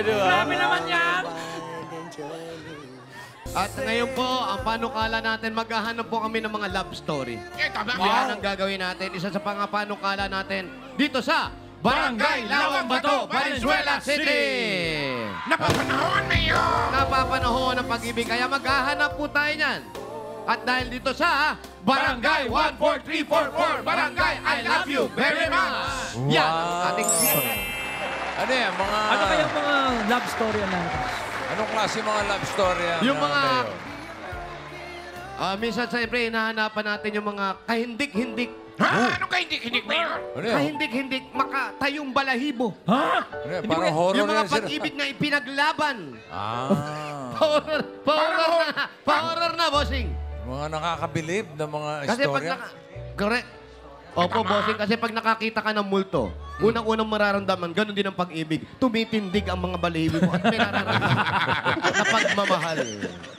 di ba? Grabe naman yan! At ngayon po, ang panukala natin, maghahanap po kami ng mga love story. Yan ang gagawin natin. Isa sa panukala natin dito sa Barangay Lawang Bato, Valenzuela City! Napapanahon, Mayor! Napapanahon ng pag-ibig, kaya maghahanap po tayo niyan. At dahil dito sa Barangay 14344, Barangay I Love You Very Much! Yan ang ating Ano yan, mga... Ano kayang mga love story ang natin? Anong klase mga love story yan? Yung mga... Mayor? minsan siyempre, hinahanapan natin yung mga kahindik-hindik. Ha? Ano ka hindi-hindi, Mayor? Ano yan? Kahindik-hindik, makatayong balahibo. Ha? Ano yan? Parang horror Yung mga yan sila. pag-ibig na ipinaglaban. Ah. Horror na, bossing. Mga nakakabilib na mga Kasi pag istorya. Correct. Opo, bossing. Kasi pag nakakita ka ng multo, unang-unang mararamdaman, ganun din ang pag-ibig. Tumitindig ang mga balahibo mo at may nararamdaman na pagmamahal.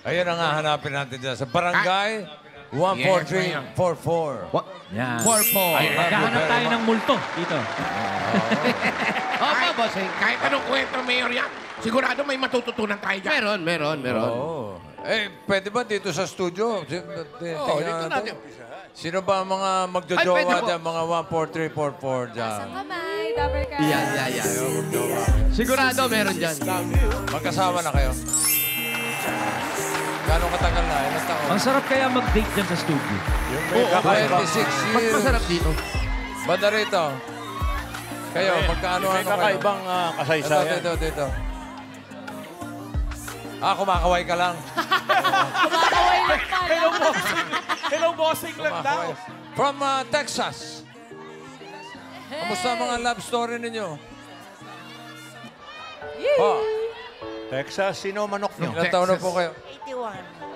Ayun ang hahanapin natin dyan sa Barangay 14344. Yan. Purple. Maghahanap tayo ng multo dito. Opo, bossing. Kahit anong kwento, Mayor yan, sigurado may matututunan tayo dyan. Meron. Oo. Pwede ba dito sa studio? Oo, dito natin. Sino ba ang mga Ay, pwede magjojowa po. dyan? Mga 14344 dyan. Kamay, double ka. Yan. Sigurado meron dyan. Magkasama na kayo? Gano'ng katagal na? Ilang taon? Ang sarap kaya mag-date dyan sa studio. 26 Mas years. masarap dito. Banda rito. Kayo, magkaano-ano kayo? Kakaibang kasaysayan. Dito. Kumakaway ka lang. Kumakaway lang pala. Hello, bossing lang Kumakaway. From Texas. Kamusta ang mga love story ninyo? Oh, Texas, sino manok nyo? ilang taon na po kayo?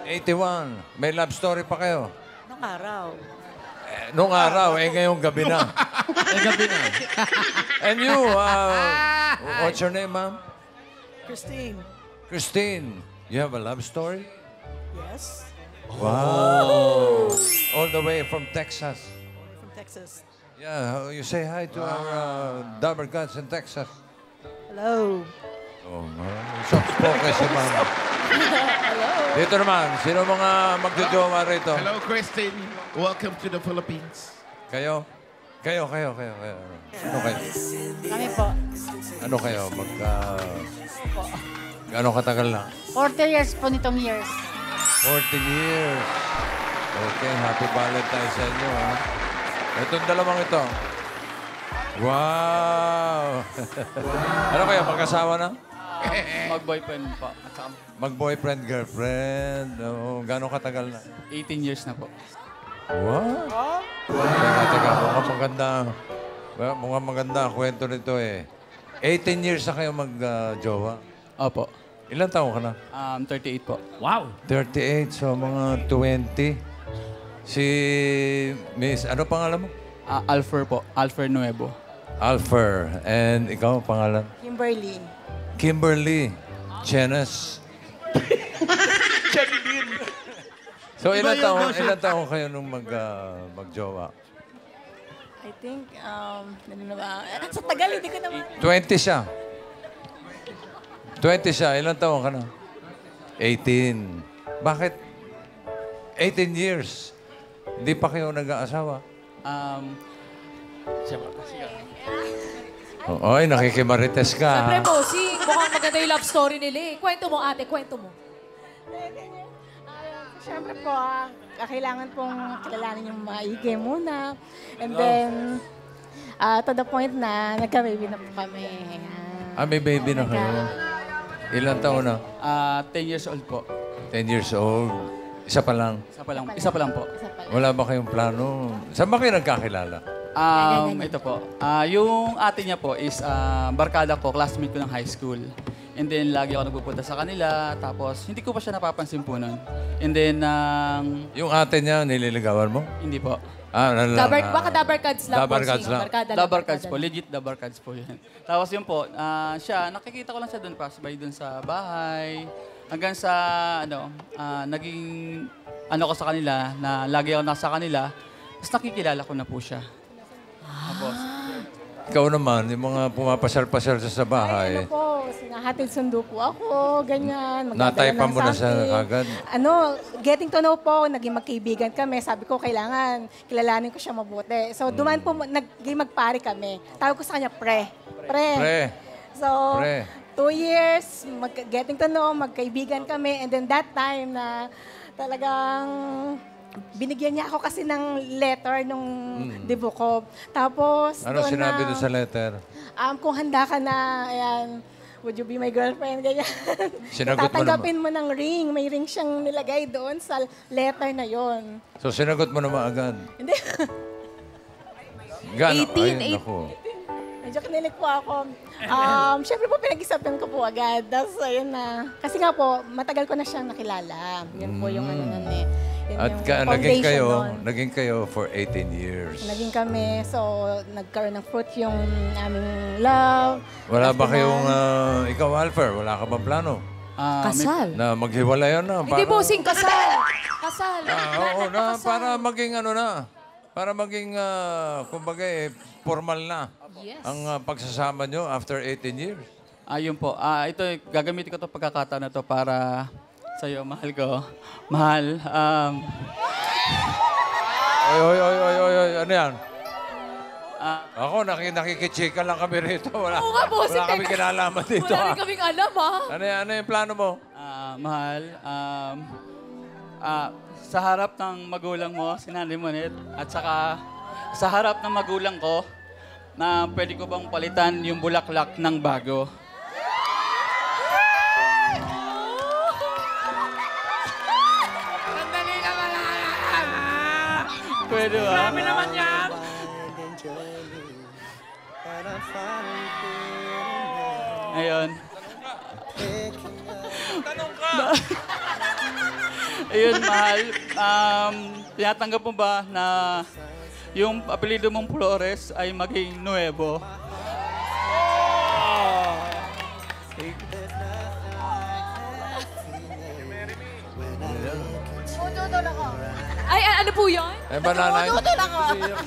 81. 81. May love story pa kayo? Nung araw. Nung araw, ngayong gabi na. Gabi na. And you, what's your name, ma'am? Christine. Christine. You have a love story? Yes. Wow. All the way from Texas. From Texas. Yeah, you say hi to our Dabber Gods in Texas. Hello. Oh, soft-spoken si ma'am. Dito naman, sino mga magjojowa rito? Hello, Christine. Welcome to the Philippines. Kayo? Kayo. Ano kayo? Kami po. Ano kayo? Gano'ng katagal na? 40 years po nitong years. 40 years. Okay, happy Valentine's sa inyo, ha? Itong dalawang ito. Wow! Ano kayo, magkasawa na? Mag-boyfriend po. Mag-boyfriend, girlfriend. Oh, gano'ng katagal na? 18 years na po. What? Teka, mukhang maganda ang kwento nito eh. 18 years na kayo mag-jowa. Opo. Ilan taon ka na? 38 po. Wow. 38, so mga 20. Si Miss, ano pangalan mo? Alfer po. Alfer Nuevo. Alfer. And ikaw, pangalan? Kimberly. Kimberly. Chenes. So ilan taon kayo nung magjowa? I think, ano na ba? Sa tagal, hindi ko naman. 20 siya. 20 siya. Ilan taon ka na? 18. Bakit? 18 years. Hindi pa kayo nag-aasawa? Siya po. Sige. Oy, nakikimarites ka. Siyempre, bossing. Mukhang maganda yung love story nila eh. Kwento mo, ate. Kwento mo. Siyempre po, kailangan pong kilalanin yung maigi muna. And then, to the point na nagka-baby na po kami. May baby na kayo. Ilan taon na? 10 years old po. 10 years old. Isa pa lang. Isa pa lang po. Isa pala. Wala ba kayong plano? Saan ba kayo nagkakilala? Ito po. Yung ate niya po is barkada ko, classmate ko ng high school. And then, lagi ako nagpupunta sa kanila. Tapos, hindi ko pa siya napapansin po nun. And then, Yung ate niya, nililigawan mo? hindi po. Baka Dabber Cards lang, Dabber bossing. Cards lang. Barkada lang, Dabar barkada cards po. lang. Legit dabar cards po yun. Tapos yun po, siya, nakikita ko lang siya doon, pasbay doon sa bahay. Hanggang sa, naging, ko sa kanila, na lagi ako nasa kanila. Tapos nakikilala ko na po siya. Tapos, ikaw naman, yung mga pumapasyal-pasyal sa Ay, bahay, ano po, sinahatid sundo po ako, ganyan. magdadala nataypan ng mo na sa something. agad. Ano, getting to know po, naging magkaibigan kami. Sabi ko, kailangan, kilalanin ko siya mabuti. So, duman po, naging magpare kami. Tawag ko sa kanya, pre. Pre. So, Pre. 2 years, getting to know, magkaibigan kami. And then that time na talagang binigyan niya ako kasi ng letter nung debut ko. Tapos, Ano doon sinabi na, doon sa letter? kung handa ka na, ayan, would you be my girlfriend? Ganyan. Sinagot mo Tatanggapin mo ng ring. May ring siyang nilagay doon sa letter na yon. So, sinagot mo naman agad. Hindi. Gano? 18, Ay, naku. Medyo kinilig po ako. Siyempre po, pinag-isapan ko po agad. Tapos, ayun na. Kasi nga po, matagal ko na siyang nakilala. Yun po yung ano nun eh. Yun At yung naging kayo for 18 years. Naging kami. So, nagkaroon ng fruit yung aming love. Wala ba Tapos kayong, naman, ikaw Alfer, wala ka ba plano? Kasal. Na maghiwalayan na? Hindi po, kasal. Kasal. Oo, na, para maging ano na. Para maging, kumbaga formal na. Yes. Ang pagsasama nyo after 18 years. Ayun po. Ito, gagamitin ko 'to pagkakataon na to para sa iyo, mahal ko. Mahal. Oy, ano yan? Ah, Ako, nakikichika lang kami rito. Wala, Oo nga, bossing. wala kami kinalaman dito. Wala rin kaming alam, ha? Ano yung plano mo? mahal. Sa harap ng magulang mo, si Nanay Monet, at saka sa harap ng magulang ko, na pwede ko bang palitan yung bulaklak ng bago? Sandali naman yan! Pwede ba? Marami naman yan! Ayun. Ayun, mahal. Tinatanggap mo ba na yung apelido mong Flores ay maging Nuevo? Ay, ano po yun? Eh, banana.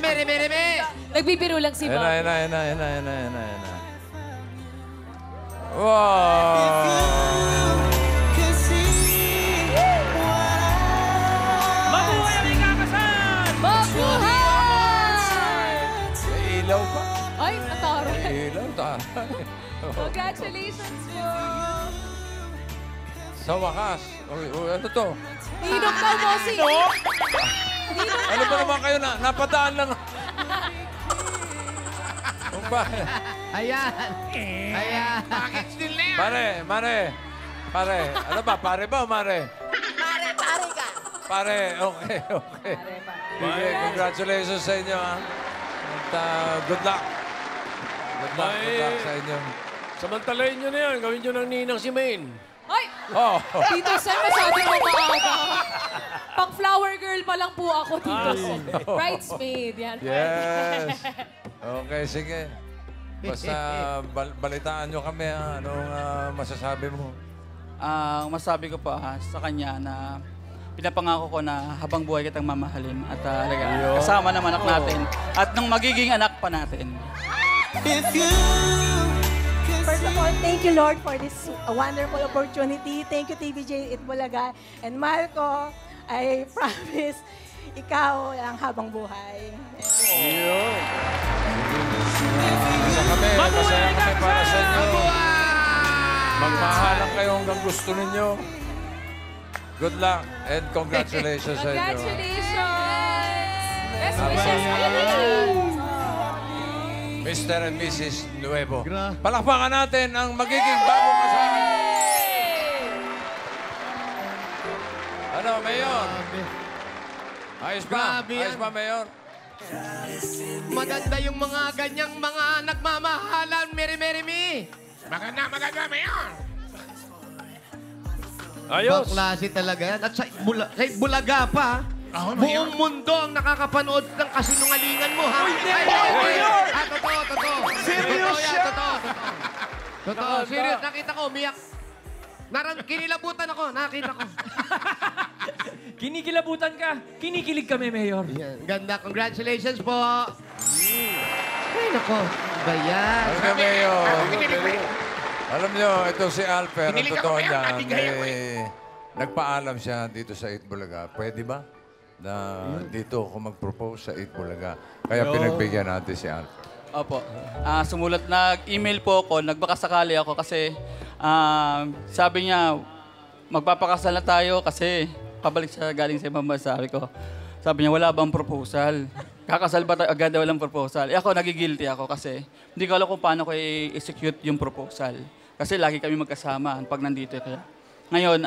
Mere, mere, mere! Nagbibiro lang si Ayan Bob. na. Wow! Mabuhay ang ikakasal! Mabuhay! May ilaw pa. Ay, nataro. May ilaw, taray. Congratulations po. Sa wakas. Ano to? Inom daw, bossing. Ano ba naman kayo na? Napadaan lang. Kung ba? Ayan! Ayan! Bakit still na yan? Pare. Ano ba? Pare ba o mare? Pare ka. Pare, okay. Sige, congratulations sa inyo, ha? At good luck. Good luck sa inyo. Samantalayin nyo na yan. Gawin nyo ng ninang si Maine. Ay, Oh, Tito Sen, masyado mo maaga. Pang flower girl pa lang po ako, Tito Sen. Bridesmaid, yan. yes. Okay, sige. Basta balitaan nyo kami, ha? Anong masasabi mo? Masabi ko pa sa kanya na pinapangako ko na habang buhay kitang mamahalin at talaga kasama ng anak natin at ng magiging anak pa natin. First of all, thank you, Lord, for this wonderful opportunity. Thank you, TVJ Itbulaga. And Marco, I promise, ikaw ang habang buhay. Masaya kami para sa inyo. Magmahalan kayo hanggang gusto ninyo. Good luck and congratulations sa inyo. Congratulations! Best wishes. Mr. and Mrs. Nuevo. Palakpakan natin ang magiging bagong kasama. Ano, Mayor? Ayos ba? Grabe Ayos yan. ba, Mayor? Maganda yung mga ganyang mga nagmamahalan, mere, mere, me! Maganda, Mayor. Ayos. Klase talaga yan. At sa Bulaga pa, buong mundo ang nakakapanood ng kasinungalingan mo, ha? Totoo. Serious siya? Totoo, serious. Nakita ko, umiyak. Kinilabutan ako, nakita ko. Kinikilabutan ka. Kinikilig kami, Mayor. Yan, ganda. Congratulations po. Ay, nako. ba yan? Alam niyo, Mayor, Ano kinilig mo? alam niyo, ito si Alper, ang Kinilig ako, totoo Mayor. niyan, Nabigay ako nagpaalam siya dito sa Itbulaga. Pwede ba? Na dito ako mag-propose sa Itbulaga. Kaya pinagbigyan natin si Alper. Opo. Nag-email po ako, nagbakasakali ako kasi sabi niya, magpapakasal na tayo kasi pabalik siya galing sa ibang bansa. Sabi niya, wala bang proposal? Kakasal ba tayo agad walang proposal? Ako, nagigilty ako kasi hindi ko alam kung paano ko i-execute yung proposal. Kasi lagi kami magkasama pag nandito. Kaya. Ngayon,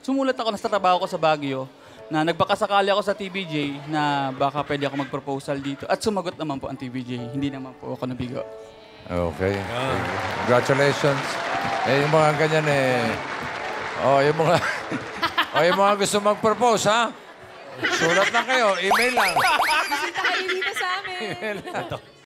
sumulat ako na sa trabaho ko sa Baguio na nagbakasakali ako sa TVJ na baka pwede ako mag-proposal dito. At sumagot naman po ang TVJ. Hindi naman po ako nabigo. Okay. Congratulations. Yung mga ganyan yung mga gusto mag-propose, ha? Sulat lang kayo. Email lang. Bisita kayo dito sa amin. Email lang.